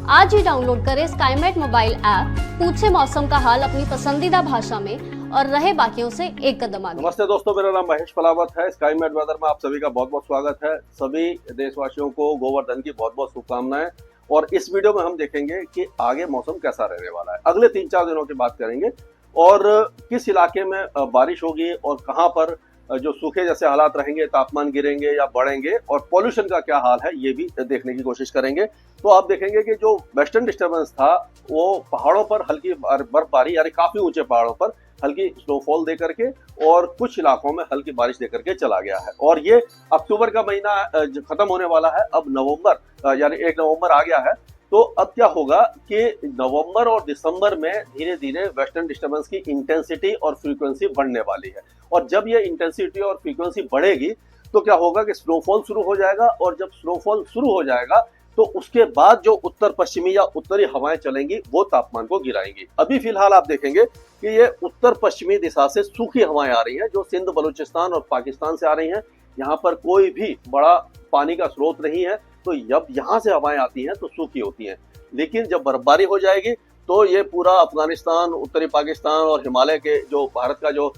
आज ही डाउनलोड करें Skymet mobile app, पूछे मौसम का हाल अपनी पसंदीदा भाषा में और रहे बाकियों से एक कदम आगे। नमस्ते दोस्तों, मेरा नाम महेश पलावत है। स्काईमेट वेदर में आप सभी का बहुत बहुत स्वागत है। सभी देशवासियों को गोवर्धन की बहुत बहुत शुभकामनाएं। और इस वीडियो में हम देखेंगे कि आगे मौसम कैसा रहने वाला है। अगले 3-4 दिनों की बात करेंगे और किस इलाके में बारिश होगी और कहां पर जो सूखे जैसे हालात रहेंगे, तापमान गिरेंगे या बढ़ेंगे, और पॉल्यूशन का क्या हाल है ये भी देखने की कोशिश करेंगे। तो आप देखेंगे कि जो वेस्टर्न डिस्टर्बेंस था वो पहाड़ों पर हल्की बर्फबारी, यानी काफी ऊंचे पहाड़ों पर हल्की स्नोफॉल दे करके और कुछ इलाकों में हल्की बारिश दे करके चला गया है। और ये अक्टूबर का महीना खत्म होने वाला है, अब नवंबर यानी 1 नवंबर आ गया है। तो अब क्या होगा कि नवंबर और दिसंबर में धीरे धीरे वेस्टर्न डिस्टर्बेंस की इंटेंसिटी और फ्रीक्वेंसी बढ़ने वाली है। और जब ये इंटेंसिटी और फ्रीक्वेंसी बढ़ेगी तो क्या होगा कि स्नोफॉल शुरू हो जाएगा। और जब स्नोफॉल शुरू हो जाएगा तो उसके बाद जो उत्तर पश्चिमी या उत्तरी हवाएं चलेंगी वो तापमान को गिराएंगी। अभी फिलहाल आप देखेंगे कि ये उत्तर पश्चिमी दिशा से सूखी हवाएं आ रही हैं, जो सिंध, बलूचिस्तान और पाकिस्तान से आ रही हैं। यहाँ पर कोई भी बड़ा पानी का स्रोत नहीं है, तो जब यहाँ से हवाएं आती हैं तो सूखी होती हैं। लेकिन जब बर्फबारी हो जाएगी तो ये पूरा अफगानिस्तान, उत्तरी पाकिस्तान और हिमालय के जो भारत का जो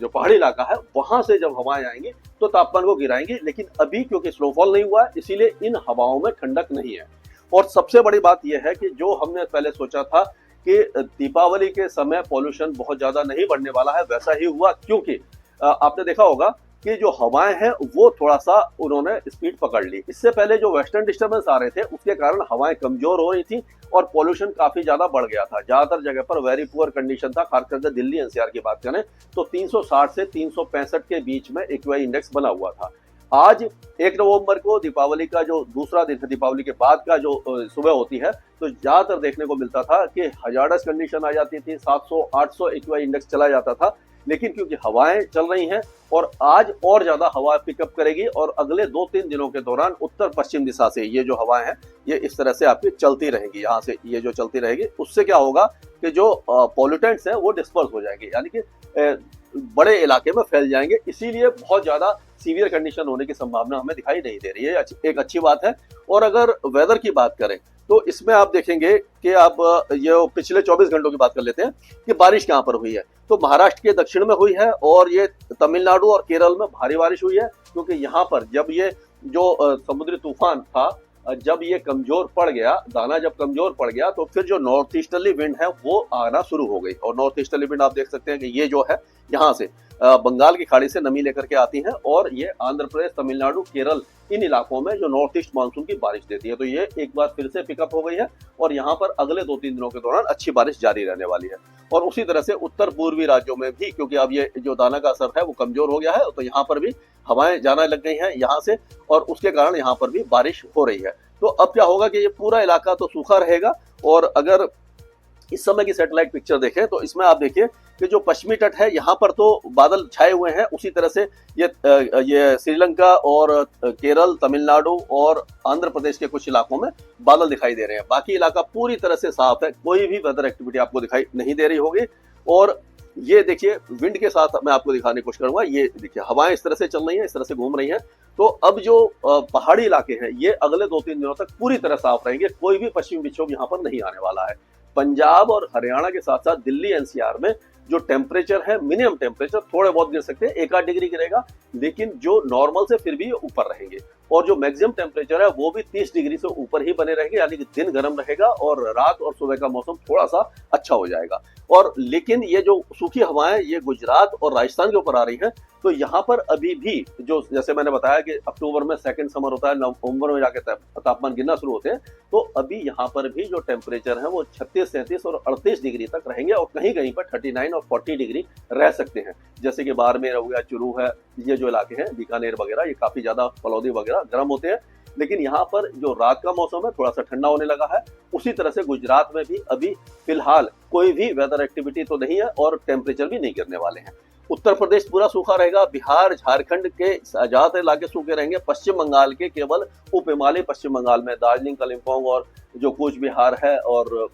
पहाड़ी इलाका है वहां से जब हवाएं आएंगी तो तापमान को गिराएंगी। लेकिन अभी क्योंकि स्नोफॉल नहीं हुआ है, इसीलिए इन हवाओं में ठंडक नहीं है। और सबसे बड़ी बात यह है कि जो हमने पहले सोचा था कि दीपावली के समय पॉल्यूशन बहुत ज्यादा नहीं बढ़ने वाला है, वैसा ही हुआ। क्योंकि आपने देखा होगा कि जो हवाएं हैं वो थोड़ा सा उन्होंने स्पीड पकड़ ली। इससे पहले जो वेस्टर्न डिस्टर्बेंस आ रहे थे उसके कारण हवाएं कमजोर हो रही थी और पॉल्यूशन काफी ज्यादा बढ़ गया था। ज्यादातर जगह पर वेरी पुअर कंडीशन था। खास करके दिल्ली एनसीआर की बात करें तो 360 से 365 के बीच में एक्यूआई इंडेक्स बना हुआ था। आज 1 नवंबर को दीपावली का जो दूसरा दिन है, दीपावली के बाद का जो सुबह होती है, तो ज्यादातर देखने को मिलता था कि हजार्डस कंडीशन आ जाती थी, 700-800 एक्यूआई इंडेक्स चला जाता था। लेकिन क्योंकि हवाएं चल रही हैं और आज और ज्यादा हवा पिकअप करेगी और अगले 2-3 दिनों के दौरान उत्तर पश्चिम दिशा से ये जो हवाएं हैं ये इस तरह से आपकी चलती रहेंगी। यहाँ से ये जो चलती रहेगी उससे क्या होगा कि जो पॉल्यूटेंट्स हैं वो डिस्पर्स हो जाएंगे, यानी कि बड़े इलाके में फैल जाएंगे। इसीलिए बहुत ज्यादा सीवियर कंडीशन होने की संभावना हमें दिखाई नहीं दे रही है। एक अच्छी बात है। और अगर वेदर की बात करें तो इसमें आप देखेंगे कि आप ये पिछले 24 घंटों की बात कर लेते हैं कि बारिश कहाँ पर हुई है। तो महाराष्ट्र के दक्षिण में हुई है और ये तमिलनाडु और केरल में भारी बारिश हुई है। क्योंकि यहाँ पर जब ये जो समुद्री तूफान था, जब ये कमजोर पड़ गया, दाना जब कमजोर पड़ गया, तो फिर जो नॉर्थ ईस्टर्ली विंड है वो आना शुरू हो गई। और नॉर्थ ईस्टर्ली विंड आप देख सकते हैं कि ये जो है यहाँ से बंगाल की खाड़ी से नमी लेकर के आती है और ये आंध्र प्रदेश, तमिलनाडु, केरल, इन इलाकों में जो नॉर्थ ईस्ट मानसून की बारिश देती है। तो ये एक बार फिर से पिकअप हो गई है और यहाँ पर अगले 2-3 दिनों के दौरान अच्छी बारिश जारी रहने वाली है। और उसी तरह से उत्तर पूर्वी राज्यों में भी, क्योंकि अब ये जो दाना का असर है वो कमजोर हो गया है, तो यहाँ पर भी हवाएं जाना लग गई हैं यहाँ से और उसके कारण यहाँ पर भी बारिश हो रही है। तो अब क्या होगा कि ये पूरा इलाका तो सूखा रहेगा। और अगर इस समय की सैटेलाइट पिक्चर देखें तो इसमें आप देखिए कि जो पश्चिमी तट है यहाँ पर तो बादल छाए हुए हैं। उसी तरह से ये श्रीलंका और केरल, तमिलनाडु और आंध्र प्रदेश के कुछ इलाकों में बादल दिखाई दे रहे हैं। बाकी इलाका पूरी तरह से साफ है, कोई भी वेदर एक्टिविटी आपको दिखाई नहीं दे रही होगी। और ये देखिए विंड के साथ मैं आपको दिखाने की कोशिश करूंगा। ये देखिए हवाएं इस तरह से चल रही हैं, इस तरह से घूम रही हैं। तो अब जो पहाड़ी इलाके हैं ये अगले 2-3 दिनों तक पूरी तरह साफ रहेंगे। कोई भी पश्चिमी विक्षोभ यहाँ पर नहीं आने वाला है। पंजाब और हरियाणा के साथ साथ दिल्ली एनसीआर में जो टेम्परेचर है, मिनिमम टेम्परेचर थोड़े बहुत गिर सकते हैं, 1-8 डिग्री गिरेगा, लेकिन जो नॉर्मल से फिर भी ऊपर रहेंगे। और जो मैक्सिमम टेम्परेचर है वो भी 30 डिग्री से ऊपर ही बने रहेंगे, यानी कि दिन गर्म रहेगा और रात और सुबह का मौसम थोड़ा सा अच्छा हो जाएगा। और लेकिन ये जो सूखी हवाएं ये गुजरात और राजस्थान के ऊपर आ रही हैं, तो यहाँ पर अभी भी जो जैसे मैंने बताया कि अक्टूबर में सेकंड समर होता है, नवंबर में जाके तापमान गिरना शुरू होते हैं, तो अभी यहाँ पर भी जो टेम्परेचर है वो 36, 37 और 38 डिग्री तक रहेंगे और कहीं कहीं पर 39 और 40 डिग्री रह सकते हैं। जैसे कि बाड़मेर हो गया, चुरू है, ये जो इलाके हैं, बीकानेर वगैरह, ये काफी ज्यादा फलौदी वगैरह गर्म होते हैं। लेकिन यहाँ पर जो रात का मौसम है थोड़ा सा ठंडा होने लगा है। उसी तरह से गुजरात में भी अभी फिलहाल कोई भी वेदर एक्टिविटी तो नहीं है और टेम्परेचर भी नहीं गिरने वाले हैं। उत्तर प्रदेश पूरा सूखा रहेगा। बिहार, झारखंड के ज्यादातर इलाके सूखे रहेंगे। पश्चिम बंगाल के केवल उप हिमालय पश्चिम बंगाल में दार्जिलिंग, कालिम्पोंग और जो कूच बिहार है और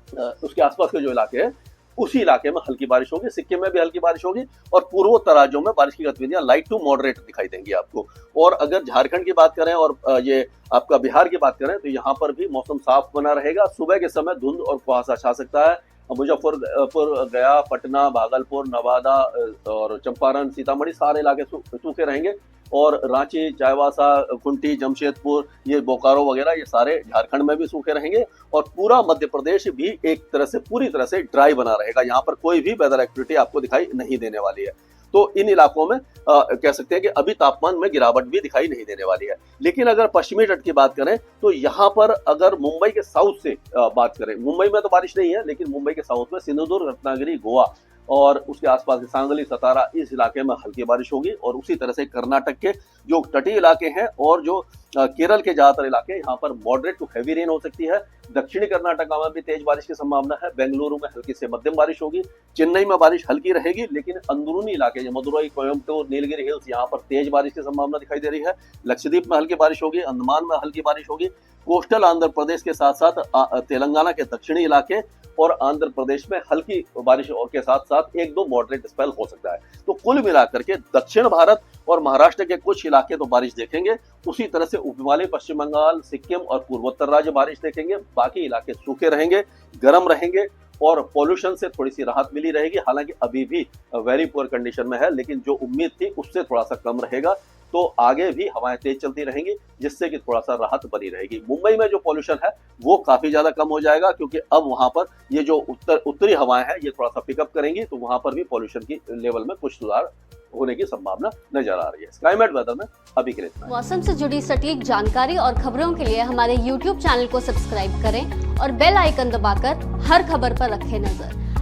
उसके आसपास के जो इलाके हैं उसी इलाके में हल्की बारिश होगी, सिक्किम में भी हल्की बारिश होगी और पूर्वोत्तर राज्यों में बारिश की गतिविधियां लाइट टू मॉडरेट दिखाई देंगी आपको। और अगर झारखंड की बात करें और ये आपका बिहार की बात करें तो यहाँ पर भी मौसम साफ बना रहेगा। सुबह के समय धुंध और कुहासा छा सकता है। मुजफ्फरपुर, गया, पटना, भागलपुर, नवादा और चंपारण, सीतामढ़ी सारे इलाके सूखे रहेंगे और रांची, चाईबासा, खुंटी, जमशेदपुर, ये बोकारो वगैरह ये सारे झारखंड में भी सूखे रहेंगे और पूरा मध्य प्रदेश भी एक तरह से पूरी तरह से ड्राई बना रहेगा। यहाँ पर कोई भी वेदर एक्टिविटी आपको दिखाई नहीं देने वाली है। तो इन इलाकों में कह सकते हैं कि अभी तापमान में गिरावट भी दिखाई नहीं देने वाली है। लेकिन अगर पश्चिमी तट की बात करें तो यहाँ पर अगर मुंबई के साउथ से बात करें, मुंबई में तो बारिश नहीं है, लेकिन मुंबई के साउथ में सिंधुदुर्ग, रत्नागिरी, गोवा और उसके आसपास के सांगली, सतारा, इस इलाके में हल्की बारिश होगी। और उसी तरह से कर्नाटक के जो तटीय इलाके हैं और जो केरल के ज्यादातर इलाके, यहाँ पर मॉडरेट टू हैवी रेन हो सकती है। दक्षिणी कर्नाटका में भी तेज बारिश की संभावना है। बेंगलुरु में हल्की से मध्यम बारिश होगी। चेन्नई में बारिश हल्की रहेगी, लेकिन अंदरूनी इलाके जो मदुरई, कोयम्बटूर, नीलगिरी हिल्स, यहाँ पर तेज बारिश की संभावना दिखाई दे रही है। लक्षद्वीप में हल्की बारिश होगी, अंडमान में हल्की बारिश होगी। कोस्टल आंध्र प्रदेश के साथ साथ तेलंगाना के दक्षिणी इलाके और आंध्र प्रदेश में हल्की बारिश के साथ साथ एक दो मॉडरेट स्पेल हो सकता है। तो कुल मिलाकर के दक्षिण भारत और महाराष्ट्र के कुछ इलाके तो बारिश देखेंगे। उसी तरह से उप हिमालय, पश्चिम बंगाल, सिक्किम और पूर्वोत्तर राज्य बारिश देखेंगे। बाकी इलाके सूखे रहेंगे, गर्म रहेंगे और पॉल्यूशन से थोड़ी सी राहत मिली रहेगी। हालांकि अभी भी वेरी पुअर कंडीशन में है, लेकिन जो उम्मीद थी उससे थोड़ा सा कम रहेगा। तो आगे भी हवाएं तेज चलती रहेंगी, जिससे कि थोड़ा सा राहत बनी रहेगी। मुंबई में जो पॉल्यूशन है वो काफी ज्यादा कम हो जाएगा, क्योंकि अब वहां पर ये जो उत्तरी हवाएं हैं ये थोड़ा सा पिकअप करेंगी, तो वहां पर भी पॉल्यूशन की लेवल में कुछ सुधार होने की संभावना नजर आ रही है। स्काईमेट वेदर में अभी के लिए इतना ही। मौसम से जुड़ी सटीक जानकारी और खबरों के लिए हमारे YouTube चैनल को सब्सक्राइब करें और बेल आइकन दबाकर हर खबर पर रखें नजर।